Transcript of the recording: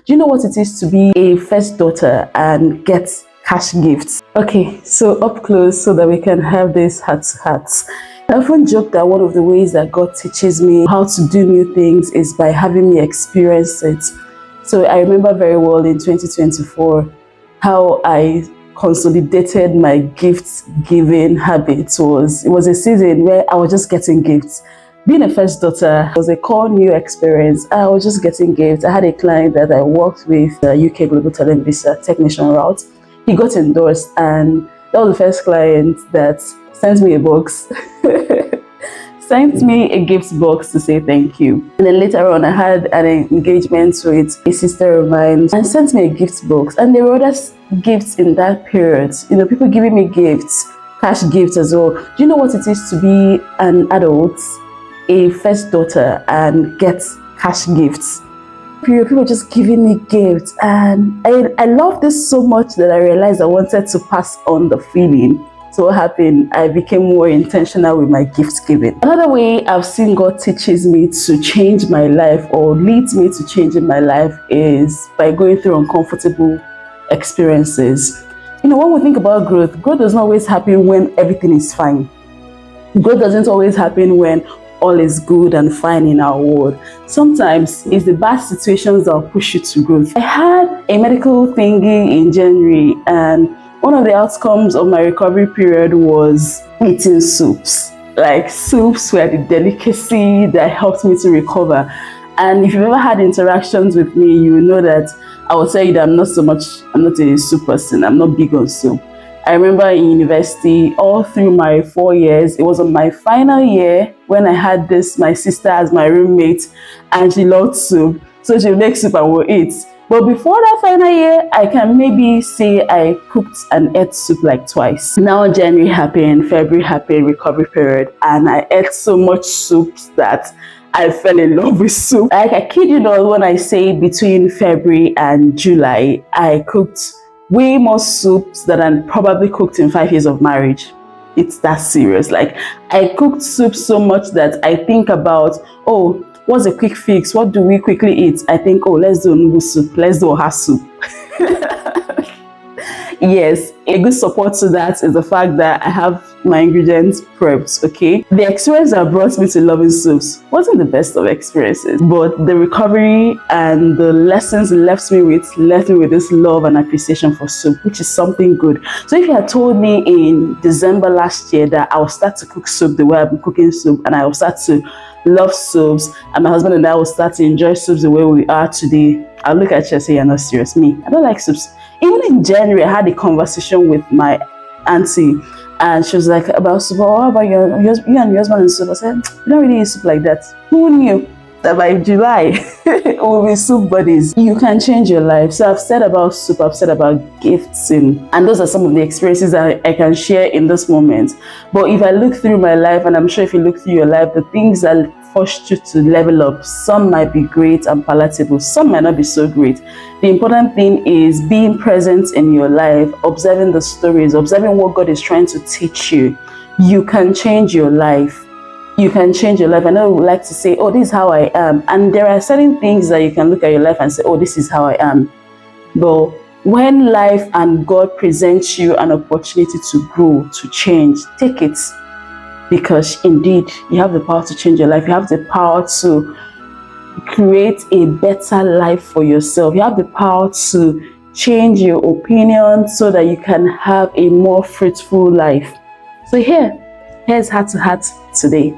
Do you know what it is to be a first daughter and get cash gifts? Okay, so up close so that we can have this heart to heart. I often joke that one of the ways that God teaches me how to do new things is by having me experience it. So I remember very well in 2024 how I consolidated my gift giving habit. It was a season where I was just getting gifts. Being a first daughter was a core new experience. I was just getting gifts. I had a client that I worked with, the UK Global Talent Visa technician route. He got endorsed, and that was the first client that sent me a box. Sent me a gift box to say thank you. And then later on, I had an engagement with a sister of mine and sent me a gift box. And there were other gifts in that period. You know, people giving me gifts, cash gifts as well. Do you know what it is to be an adult, a first daughter, and get cash gifts? People just giving me gifts, and I love this so much that I realized I wanted to pass on the feeling. So what happened? I became more intentional with my gift giving. Another way I've seen God teaches me to change my life or leads me to changing my life is by going through uncomfortable experiences. You know, when we think about growth doesn't always happen when everything is fine. Growth doesn't always happen when all is good and fine in our world. Sometimes it's the bad situations that will push you to growth. I had a medical thingy in January, and one of the outcomes of my recovery period was eating soups. Like, soups were the delicacy that helped me to recover. And if you've ever had interactions with me, you will know that I will tell you that I'm not a soup person. I'm not big on soup. I remember in university, all through my 4 years, it was on my final year when I had my sister as my roommate, and she loved soup. So she would make soup and we'll eat. But before that final year, I can maybe say I cooked and ate soup like twice. Now January happened, February happened, recovery period, and I ate so much soup that I fell in love with soup. Like, I kid you not when I say between February and July, I cooked way more soups than I probably cooked in 5 years of marriage. It's that serious. Like, I cooked soup so much that I think about, oh, what's a quick fix? What do we quickly eat? I think, oh, let's do noodle soup. Let's do oha soup. Yes, a good support to that is the fact that I have my ingredients prepped, okay? The experience that brought me to loving soups wasn't the best of experiences, but the recovery and the lessons left me with this love and appreciation for soup, which is something good. So if you had told me in December last year that I would start to cook soup the way I've been cooking soup, and I will start to love soups, and my husband and I will start to enjoy soups the way we are today, I'll look at you and say, you're not serious. Me, I don't like soups. Even in January, I had a conversation with my auntie, and she was like, about soup, oh, how about you and your husband and soup? I said, you don't really eat soup like that. Who knew that by July, we'll be soup buddies? You can change your life. So I've said about soup, I've said about gifts, and those are some of the experiences that I can share in this moment. But if I look through my life, and I'm sure if you look through your life, the things that forced you to level up, some might be great and palatable, some might not be so great. The important thing is being present in your life, observing the stories, observing what God is trying to teach you. You can change your life. You can change your life. I know we like to say, oh, this is how I am. And there are certain things that you can look at your life and say, oh, this is how I am. But when life and God presents you an opportunity to grow, to change, take it. Because indeed, you have the power to change your life. You have the power to create a better life for yourself. You have the power to change your opinion so that you can have a more fruitful life. So here's Heart to Heart today.